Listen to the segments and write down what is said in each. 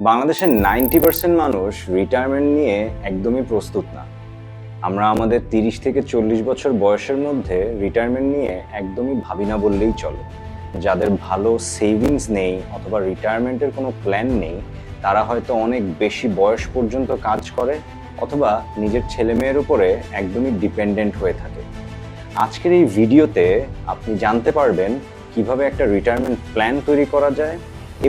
বাংলাদেশের 90% মানুষ রিটায়ারমেন্ট নিয়ে একদমই প্রস্তুত না। আমরা আমাদের 30 থেকে 40 বছর বয়সের মধ্যে রিটায়ারমেন্ট নিয়ে একদমই ভাবি না বললেই চলে। যাদের ভালো সেভিংস নেই অথবা রিটায়ারমেন্টের কোনো প্ল্যান নেই, তারা হয়তো অনেক বেশি বয়স পর্যন্ত কাজ করে অথবা নিজের ছেলেমেয়ের উপরে একদমই ডিপেন্ডেন্ট হয়ে থাকে। আজকের এই ভিডিওতে আপনি জানতে পারবেন কিভাবে একটা রিটায়ারমেন্ট প্ল্যান তৈরি করা যায়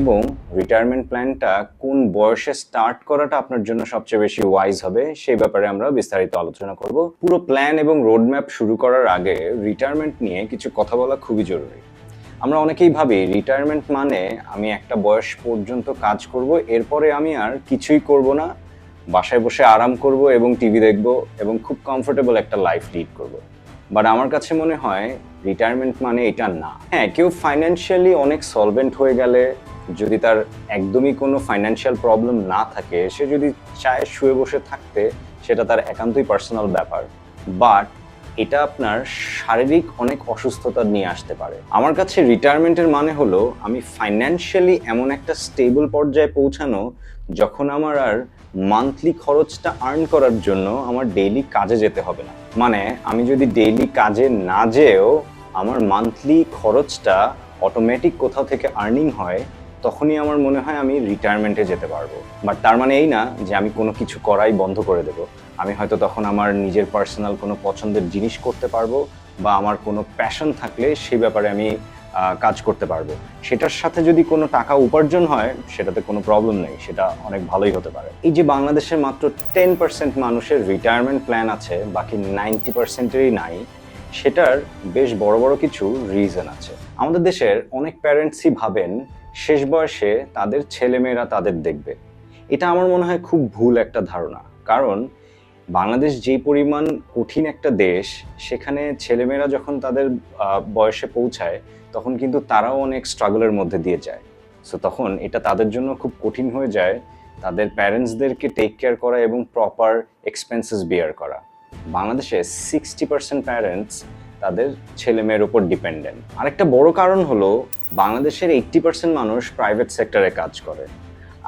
এবং রিটায়ারমেন্ট প্ল্যানটা কোন বয়সে স্টার্ট করাটা আপনার জন্য সবচেয়ে বেশি ওয়াইজ হবে সেই ব্যাপারে আমরা বিস্তারিত আলোচনা করব। পুরো প্ল্যান এবং রোডম্যাপ শুরু করার আগে রিটায়ারমেন্ট নিয়ে কিছু কথা বলা খুবই জরুরি। আমরা অনেকেই ভাবি রিটায়ারমেন্ট মানে আমি একটা বয়স পর্যন্ত কাজ করব, এরপরে আমি আর কিছুই করব না, বাসায় বসে আরাম করব এবং টিভি দেখব এবং খুব কমফোর্টেবল একটা লাইফ লিড করব। বাট আমার কাছে মনে হয় রিটায়ারমেন্ট মানে এটা না। হ্যাঁ, কেউ ফাইন্যান্সিয়ালি অনেক সলভেন্ট হয়ে গেলে, যদি তার একদমই কোনো ফাইন্যান্সিয়াল প্রবলেম না থাকে, সে যদি চায় শুয়ে বসে থাকতে, সেটা তার একান্তই পার্সোনাল ব্যাপার। বাট এটা আপনার শারীরিক অনেক অসুস্থতা নিয়ে আসতে পারে। আমার কাছে রিটায়ারমেন্টের মানে হলো আমি ফাইন্যান্সিয়ালি এমন একটা স্টেবল পর্যায়ে পৌঁছানো যখন আমার আর মান্থলি খরচটা আর্ন করার জন্য আমার ডেইলি কাজে যেতে হবে না। মানে আমি যদি ডেইলি কাজে না যেয়েও আমার মান্থলি খরচটা অটোমেটিক কোথাও থেকে আর্নিং হয়, তখনই আমার মনে হয় আমি রিটায়ারমেন্টে যেতে পারবো। বাট তার মানে এই না যে আমি কোনো কিছু করাই বন্ধ করে দেব। আমি হয়তো তখন আমার নিজের পার্সোনাল কোনো পছন্দের জিনিস করতে পারবো বা আমার কোনো প্যাশন থাকলে সেই ব্যাপারে আমি কাজ করতে পারবো। সেটার সাথে যদি কোনো টাকা উপার্জন হয়, সেটাতে কোনো প্রবলেম নেই, সেটা অনেক ভালোই হতে পারে। এই যে বাংলাদেশের মাত্র 10% মানুষের রিটায়ারমেন্ট প্ল্যান আছে, বাকি 90%-এরই নাই, সেটার বেশ বড় বড় কিছু রিজন আছে। আমাদের দেশের অনেক প্যারেন্টসই ভাবেন শেষ বয়সে তাদের ছেলেমেয়েরা তাদের দেখবে। এটা আমার মনে হয় খুব ভুল একটা ধারণা। কারণ বাংলাদেশ যেই পরিমাণ কঠিন একটা দেশ, সেখানে ছেলেমেয়েরা যখন তাদের বয়সে পৌঁছায়, তখন কিন্তু তারাও অনেক স্ট্রাগলের মধ্যে দিয়ে যায়। সো তখন এটা তাদের জন্য খুব কঠিন হয়ে যায় তাদের প্যারেন্টসদেরকে টেক কেয়ার করা এবং প্রপার এক্সপেন্সেস বিয়ার করা। বাংলাদেশে 60% প্যারেন্টস তাদের ছেলে মেয়ের উপর ডিপেন্ডেন্ট। আরেকটা বড় কারণ হলো বাংলাদেশের 80% মানুষ প্রাইভেট সেক্টরে কাজ করে,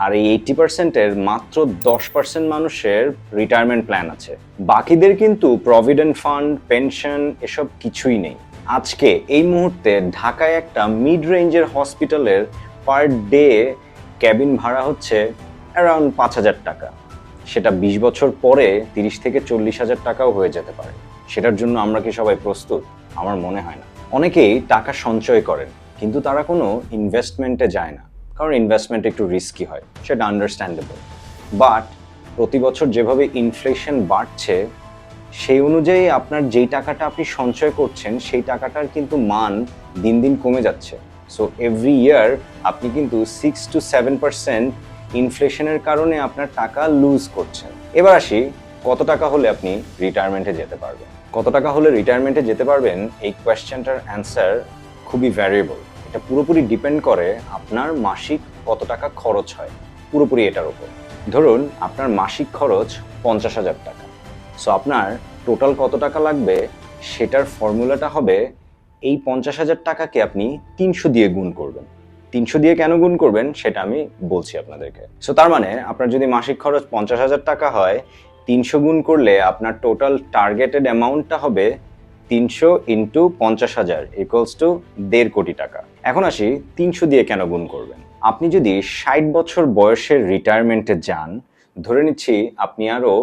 আর এই 80%-এর মাত্র 10% মানুষের রিটায়ারমেন্ট প্ল্যান আছে। বাকিদের কিন্তু প্রভিডেন্ট ফান্ড, পেনশন এসব কিছুই নেই। আজকে এই মুহূর্তে ঢাকায় একটা মিড রেঞ্জের হসপিটালের পার ডে ক্যাবিন ভাড়া হচ্ছে অ্যারাউন্ড 5,000 টাকা। সেটা 20 বছর পরে 30 থেকে 40,000 টাকাও হয়ে যেতে পারে। সেটার জন্য আমরা কি সবাই প্রস্তুত? আমার মনে হয় না। অনেকেই টাকা সঞ্চয় করেন, কিন্তু তারা কোনো ইনভেস্টমেন্টে যায় না, কারণ ইনভেস্টমেন্ট একটু রিস্কি হয়, সেটা আন্ডারস্ট্যান্ডেবল। বাট প্রতি বছর যেভাবে ইনফ্লেশন বাড়ছে, সেই অনুযায়ী আপনার যেই টাকাটা আপনি সঞ্চয় করছেন, সেই টাকাটার কিন্তু মান দিন দিন কমে যাচ্ছে। সো এভরি ইয়ার আপনি কিন্তু 6-7% ইনফ্লেশনের কারণে আপনার টাকা লুজ করছেন। এবার আসি, কত টাকা হলে আপনি রিটায়ারমেন্টে যেতে পারবেন? কত টাকা হলে রিটায়ারমেন্টে যেতে পারবেন, এই কোয়েশ্চেনটার অ্যান্সার খুবই ভ্যারিয়েবল। এটা পুরোপুরি ডিপেন্ড করে আপনার মাসিক কত টাকা খরচ হয়, পুরোপুরি এটার উপর। ধরুন আপনার মাসিক খরচ 50,000 টাকা। সো আপনার টোটাল কত টাকা লাগবে সেটার ফর্মুলাটা হবে, এই 50,000 টাকাকে আপনি 300 দিয়ে গুণ করবেন। 300 দিয়ে কেন গুণ করবেন সেটা আমি বলছি আপনাদেরকে। সো তার মানে আপনার যদি মাসিক খরচ 50,000 টাকা হয়, 300 গুণ করলে আপনার টোটাল টার্গেটেড অ্যামাউন্টটা হবে 300 ইন্টু 50,000 ইকুয়ালস টু 1.5 কোটি টাকা। এখন আসি 300 দিয়ে কেন গুণ করবেন। আপনি যদি 60 বছর বয়সের রিটায়ারমেন্টে যান, ধরে নিচ্ছি আপনি আরও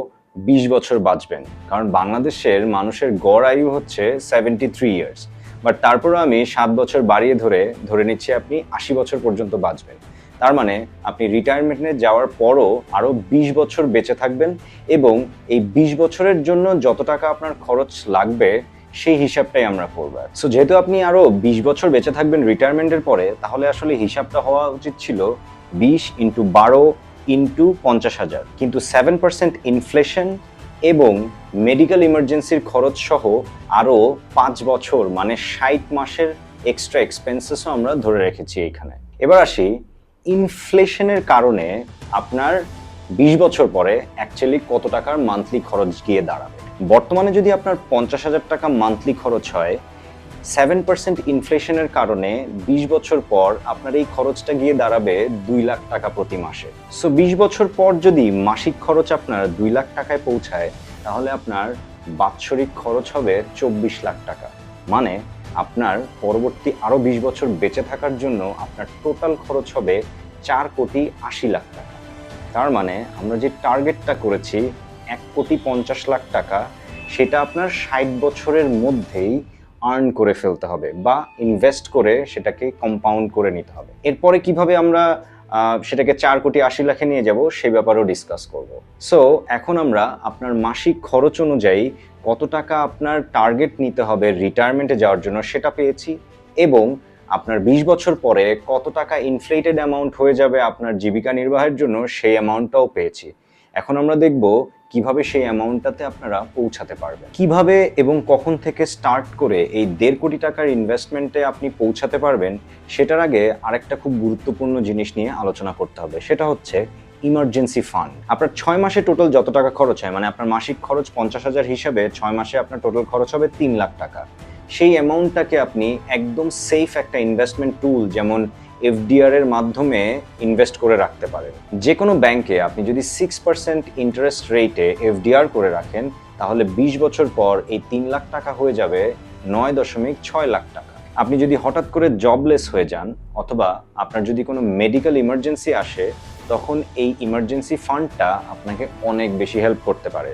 20 বছর বাঁচবেন, কারণ বাংলাদেশের মানুষের গড় আয়ু হচ্ছে 73 ইয়ার্স। বাট তারপরে আমি 7 বছর বাড়িয়ে ধরে নিচ্ছি আপনি 80 বছর পর্যন্ত বাঁচবেন। তার মানে আপনি রিটায়ারমেন্টে যাওয়ার পরও আরও 20 বছর বেঁচে থাকবেন, এবং এই 20 বছরের জন্য যত টাকা আপনার খরচ লাগবে সেই হিসাবটাই আমরা করব। সো যেহেতু আপনি আরও 20 বছর বেঁচে থাকবেন রিটায়ারমেন্টের পরে, তাহলে আসলে হিসাবটা হওয়া উচিত ছিল 20 ইন্টু 12 ইন্টু 50,000। কিন্তু 7% ইনফ্লেশন এবং মেডিকেল ইমার্জেন্সির খরচ সহ আরও 5 বছর মানে 60 মাসের এক্সট্রা এক্সপেন্সেসও আমরা ধরে রেখেছি এইখানে। এবার আসি, ইনফ্লেশনের কারণে আপনার 20 বছর পরে অ্যাকচুয়ালি কত টাকার মান্থলি খরচ গিয়ে দাঁড়াবে। বর্তমানে যদি আপনার 50,000 টাকা মান্থলি খরচ হয়, 7% ইনফ্লেশনের কারণে 20 বছর পর আপনার এই খরচটা গিয়ে দাঁড়াবে 2 লাখ টাকা প্রতি মাসে। সো 20 বছর পর যদি মাসিক খরচ আপনার 2 লাখ টাকায় পৌঁছায়, তাহলে আপনার বাৎসরিক খরচ হবে 24 লাখ টাকা। মানে আপনার পরবর্তী আরো 20 বছর বেঁচে থাকার জন্য আপনার টোটাল খরচ হবে 4,80,00,000 টাকা। তার মানে আমরা যে টার্গেটটা করেছি 1,50,00,000 টাকা, সেটা আপনার 60 বছরের মধ্যেই আর্ন করে ফেলতে হবে বা ইনভেস্ট করে সেটাকে কম্পাউন্ড করে নিতে হবে। এরপরে কিভাবে আমরা সেটাকে 4,80,00,000-এ নিয়ে যাব সেই ব্যাপারেও ডিসকাস করব। সো এখন আমরা আপনার মাসিক খরচ অনুযায়ী কত টাকা আপনার টার্গেট নিতে হবে রিটায়ারমেন্টে যাওয়ার জন্য সেটা পেয়েছি, এবং আপনার 20 বছর পরে কত টাকা ইনফ্লেটেড অ্যামাউন্ট হয়ে যাবে আপনার জীবিকা নির্বাহের জন্য সেই অ্যামাউন্টটাও পেয়েছি। এখন আমরা দেখব কিভাবে সেই অ্যামাউন্টটাতে আপনারা পৌঁছাতে পারবেন, কিভাবে এবং কখন থেকে স্টার্ট করে এই 1.5 কোটি টাকার ইনভেস্টমেন্টে আপনি পৌঁছাতে পারবেন। সেটার আগে আরেকটা খুব গুরুত্বপূর্ণ জিনিস নিয়ে আলোচনা করতে হবে, সেটা হচ্ছে ইমার্জেন্সি ফান্ড। আপনার 6 মাসে টোটাল যত টাকা খরচ হয়, মানে আপনার মাসিক খরচ 50,000 হিসাবে 6 মাসে আপনার টোটাল খরচ হবে 3 লাখ টাকা। সেই অ্যামাউন্টটাকে আপনি একদম সেফ একটা ইনভেস্টমেন্ট টুল যেমন এফডিআর এর মাধ্যমে ইনভেস্ট করে রাখতে পারেন। যে কোনো ব্যাংকে আপনি যদি 6% ইন্টারেস্ট রেটে এফডিআর করে রাখেন, তাহলে 20 বছর পর এই 3 লাখ টাকা হয়ে যাবে 9.6 লাখ টাকা। আপনি যদি হঠাৎ করে জবলেস হয়ে যান অথবা আপনার যদি কোনো মেডিকেল ইমার্জেন্সি আসে, তখন এই ইমার্জেন্সি ফান্ডটা আপনাকে অনেক বেশি হেল্প করতে পারে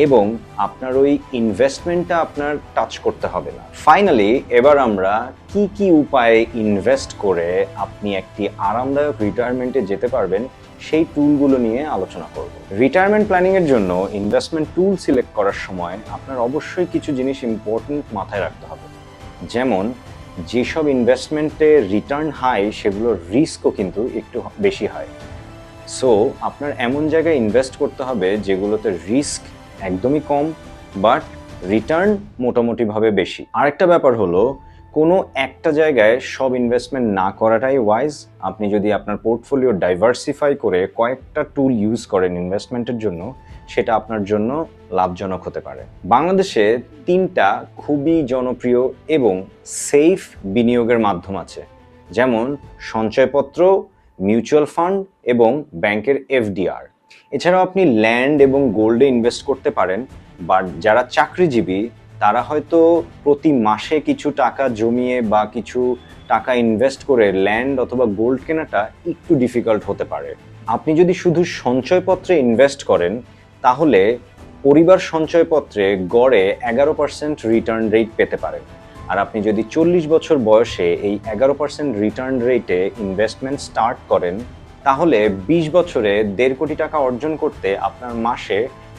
এবং আপনার ওই ইনভেস্টমেন্টটা আপনার টাচ করতে হবে না। ফাইনালি এবার আমরা কি কি উপায়ে ইনভেস্ট করে আপনি একটি আরামদায়ক রিটায়ারমেন্টে যেতে পারবেন সেই টুলগুলো নিয়ে আলোচনা করব। রিটায়ারমেন্ট প্ল্যানিং এর জন্য ইনভেস্টমেন্ট টুল সিলেক্ট করার সময় আপনার অবশ্যই কিছু জিনিস ইম্পর্টেন্ট মাথায় রাখতে হবে। যেমন যেসব ইনভেস্টমেন্টে রিটার্ন হাই, সেগুলোর রিস্কও কিন্তু একটু বেশি হয়। সো আপনার এমন জায়গায় ইনভেস্ট করতে হবে যেগুলোতে রিস্ক একদমই কম বাট রিটার্ন মোটামুটিভাবে বেশি। আরেকটা ব্যাপার হলো, কোনো একটা জায়গায় সব ইনভেস্টমেন্ট না করাটাই ওয়াইজ। আপনি যদি আপনার পোর্টফোলিও ডাইভার্সিফাই করে কয়েকটা টুল ইউজ করেন ইনভেস্টমেন্টের জন্য, সেটা আপনার জন্য লাভজনক হতে পারে। বাংলাদেশে 3টা খুবই জনপ্রিয় এবং সেফ বিনিয়োগের মাধ্যম আছে, যেমন সঞ্চয়পত্র, মিউচুয়াল ফান্ড এবং ব্যাংকের এফডিআর। এছাড়াও আপনি ল্যান্ড এবং গোল্ডে ইনভেস্ট করতে পারেন, বাট যারা চাকরিজীবী তারা হয়তো প্রতি মাসে কিছু টাকা জমিয়ে বা কিছু টাকা ইনভেস্ট করে ল্যান্ড অথবা গোল্ড কেনাটা একটু ডিফিকাল্ট হতে পারে। আপনি যদি শুধু সঞ্চয়পত্রে ইনভেস্ট করেন, তাহলে পরিবার সঞ্চয়পত্রে গড়ে 11% রিটার্ন রেট পেতে পারেন। আর আপনি যদি 40 বছর বয়সে এই 11% রিটার্ন রেটে ইনভেস্টমেন্ট স্টার্ট করেন, তাহলে 20 বছরে 1.5 কোটি টাকা অর্জন করতে আপনার মাসে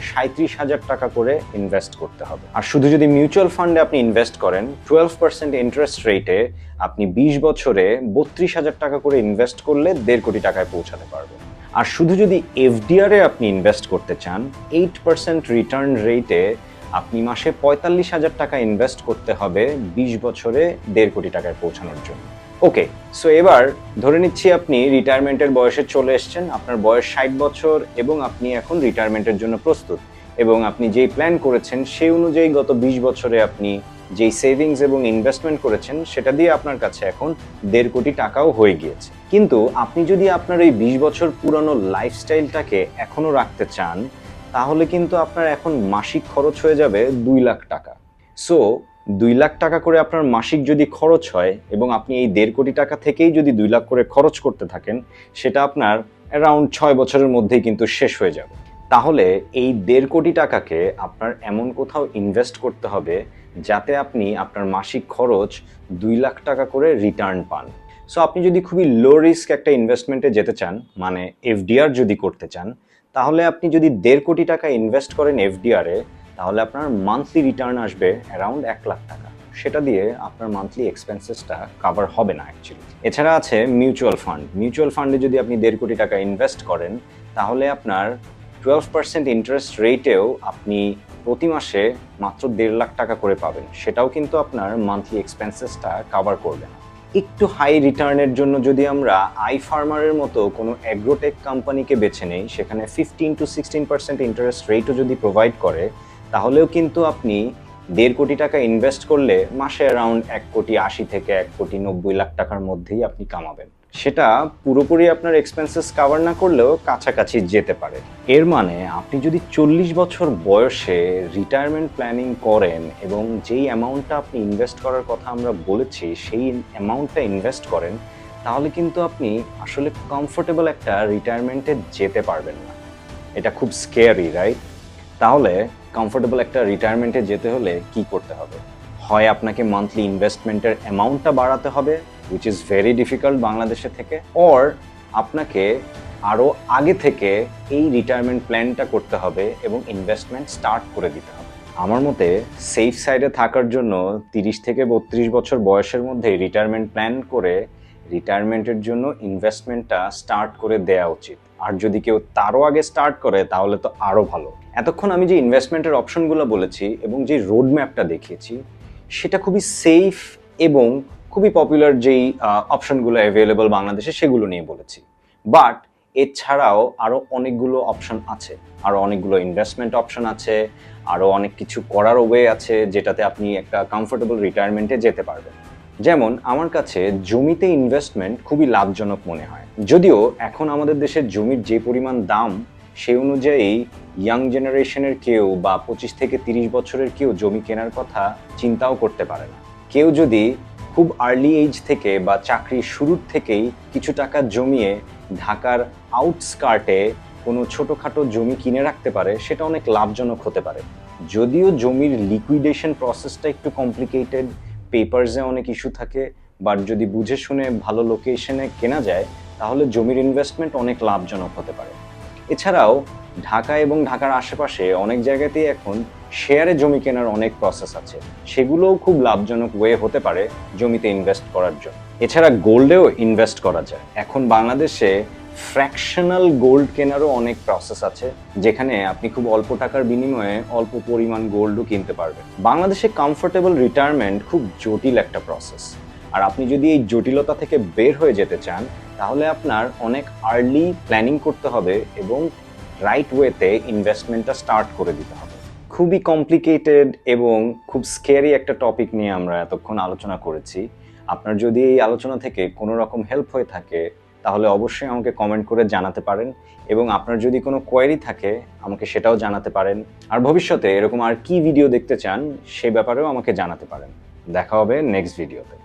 37,000 টাকা করে ইনভেস্ট করতে হবে। আর শুধু যদি মিউচুয়াল ফান্ডে আপনি ইনভেস্ট করেন 12% ইন্টারেস্ট রেটে, আপনি 20 বছরে 32,000 টাকা করে ইনভেস্ট করলে 1.5 কোটি টাকায় পৌঁছাতে পারবেন। আর শুধু যদি এফডিআর এ আপনি ইনভেস্ট করতে চান 8% রিটার্ন রেটে, আপনি মাসে 45,000 টাকা ইনভেস্ট করতে হবে 20 বছরে 1.5 কোটি টাকায় পৌঁছানোর জন্য। ওকে, সো এবার ধরে নিচ্ছি আপনি রিটায়ারমেন্টের বয়সে চলে এসেছেন, আপনার বয়স 60 বছর এবং আপনি এখন রিটায়ারমেন্টের জন্য প্রস্তুত, এবং আপনি যেই প্ল্যান করেছেন সেই অনুযায়ী গত 20 বছরে আপনি যেই সেভিংস এবং ইনভেস্টমেন্ট করেছেন সেটা দিয়ে আপনার কাছে এখন 1.5 কোটি টাকাও হয়ে গিয়েছে। কিন্তু আপনি যদি আপনার এই 20 বছর পুরনো লাইফস্টাইলটাকে এখনো রাখতে চান, তাহলে কিন্তু আপনার এখন মাসিক খরচ হয়ে যাবে 2 লাখ টাকা। সো 2 লাখ টাকা করে আপনার মাসিক যদি খরচ হয় এবং আপনি এই 1.5 কোটি টাকা থেকেই যদি 2 লাখ করে খরচ করতে থাকেন, সেটা আপনার অ্যারাউন্ড 6 বছরের মধ্যেই কিন্তু শেষ হয়ে যাবে। তাহলে এই 1.5 কোটি টাকাকে আপনার এমন কোথাও ইনভেস্ট করতে হবে যাতে আপনি আপনার মাসিক খরচ 2 লাখ টাকা করে রিটার্ন পান। সো আপনি যদি খুবই লো রিস্ক একটা ইনভেস্টমেন্টে যেতে চান, মানে এফডিআর যদি করতে চান, তাহলে আপনি যদি 1.5 কোটি টাকা ইনভেস্ট করেন এফডিআর এ, তাহলে আপনার মান্থলি রিটার্ন আসবে অ্যারাউন্ড 1 লাখ টাকা। সেটা দিয়ে আপনার মান্থলি এক্সপেন্সেসটা কভার হবে না অ্যাকচুয়ালি। এছাড়া আছে মিউচুয়াল ফান্ড। মিউচুয়াল ফান্ডে যদি আপনি 1.5 কোটি টাকা ইনভেস্ট করেন, তাহলে আপনার 12% ইন্টারেস্ট রেটেও আপনি প্রতি মাসে মাত্র 1.5 লাখ টাকা করে পাবেন। সেটাও কিন্তু আপনার মান্থলি এক্সপেন্সেসটা কভার করবে না। একটু হাই রিটার্নের জন্য যদি আমরা আই ফার্মারের মতো কোনো অ্যাগ্রোটেক কোম্পানিকে বেছে নেই, সেখানে 15 to 16% ইন্টারেস্ট রেটও যদি প্রোভাইড করে, তাহলেও কিন্তু আপনি 1.5 কোটি টাকা ইনভেস্ট করলে মাসে অ্যারাউন্ড 1,80,00,000 থেকে 1,90,00,000 টাকার মধ্যেই আপনি কামাবেন। সেটা পুরোপুরি আপনার এক্সপেন্সেস কভার না করলেও কাছাকাছি যেতে পারে। এর মানে আপনি যদি 40 বছর বয়সে রিটায়ারমেন্ট প্ল্যানিং করেন এবং যেই অ্যামাউন্টটা আপনি ইনভেস্ট করার কথা আমরা বলেছি সেই অ্যামাউন্টটা ইনভেস্ট করেন, তাহলে কিন্তু আপনি আসলে কমফোর্টেবল একটা রিটায়ারমেন্টে যেতে পারবেন না। এটা খুব স্কেয়ারি, রাইট? তাহলে কমফোর্টেবল একটা রিটায়ারমেন্টে যেতে হলে কি করতে হবে? হয় আপনাকে মান্থলি ইনভেস্টমেন্টের অ্যামাউন্টটা বাড়াতে হবে, which is very difficult বাংলাদেশে থেকে, or আপনাকে আরও আগে থেকে এই রিটায়ারমেন্ট প্ল্যানটা করতে হবে এবং ইনভেস্টমেন্ট স্টার্ট করে দিতে হবে। আমার মতে সেফ সাইডে থাকার জন্য 30 থেকে 32 বছর বয়সের মধ্যে রিটায়ারমেন্ট প্ল্যান করে রিটায়ারমেন্টের জন্য ইনভেস্টমেন্টটা স্টার্ট করে দেওয়া উচিত। আর যদি কেউ তারও আগে স্টার্ট করে তাহলে তো আরও ভালো। এতক্ষণ আমি যে ইনভেস্টমেন্টের অপশনগুলো বলেছি এবং যে রোড ম্যাপটা দেখিয়েছি সেটা খুবই সেফ এবং খুবই পপুলার যেই অপশনগুলো অ্যাভেলেবল বাংলাদেশে সেগুলো নিয়ে বলেছি। বাট এছাড়াও আরও অনেকগুলো অপশন আছে, আরও অনেকগুলো ইনভেস্টমেন্ট অপশন আছে, আরও অনেক কিছু করার ওয়ে আছে যেটাতে আপনি একটা কমফোর্টেবল রিটায়ারমেন্টে যেতে পারবেন। যেমন আমার কাছে জমিতে ইনভেস্টমেন্ট খুবই লাভজনক মনে হয়। যদিও এখন আমাদের দেশের জমির যে পরিমাণ দাম সেই অনুযায়ী ইয়াং জেনারেশনের কেউ বা 25 থেকে 30 বছরের কেউ জমি কেনার কথা চিন্তাও করতে পারে না। কেউ যদি খুব আর্লি এজ থেকে বা চাকরির শুরুর থেকেই কিছু টাকা জমিয়ে ঢাকার আউটস্কার্টে কোনো ছোটোখাটো জমি কিনে রাখতে পারে, সেটা অনেক লাভজনক হতে পারে। যদিও জমির লিকুইডেশন প্রসেসটা একটু কমপ্লিকেটেড, পেপারসে অনেক ইস্যু থাকে, বাট যদি বুঝে শুনে ভালো লোকেশনে কেনা যায় তাহলে জমির ইনভেস্টমেন্ট অনেক লাভজনক হতে পারে। এছাড়াও ঢাকা এবং ঢাকার আশেপাশে অনেক জায়গাতেই এখন শেয়ারে জমি কেনার অনেক প্রসেস আছে, সেগুলোও খুব লাভজনক ওয়ে হতে পারে জমিতে ইনভেস্ট করার জন্য। এছাড়া গোল্ডেও ইনভেস্ট করা যায়। এখন বাংলাদেশে ফ্র্যাকশনাল গোল্ড কেনারও অনেক প্রসেস আছে, যেখানে আপনি খুব অল্প টাকার বিনিময়ে অল্প পরিমাণ গোল্ডও কিনতে পারবেন। বাংলাদেশে কমফোর্টেবল রিটায়ারমেন্ট খুব জটিল একটা প্রসেস, আর আপনি যদি এই জটিলতা থেকে বের হয়ে যেতে চান তাহলে আপনার অনেক আর্লি প্ল্যানিং করতে হবে এবং রাইট ওয়েতে ইনভেস্টমেন্টটা স্টার্ট করে দিতে হবে। খুবই কমপ্লিকেটেড এবং খুব স্কেরি একটা টপিক নিয়ে আমরা এতক্ষণ আলোচনা করেছি। আপনার যদি এই আলোচনা থেকে কোনো রকম হেল্প হয়ে থাকে তাহলে অবশ্যই আমাকে কমেন্ট করে জানাতে পারেন, এবং আপনার যদি কোনো কোয়েরি থাকে আমাকে সেটাও জানাতে পারেন। আর ভবিষ্যতে এরকম আর কি ভিডিও দেখতে চান সে ব্যাপারেও আমাকে জানাতে পারেন। দেখা হবে নেক্সট ভিডিওতে।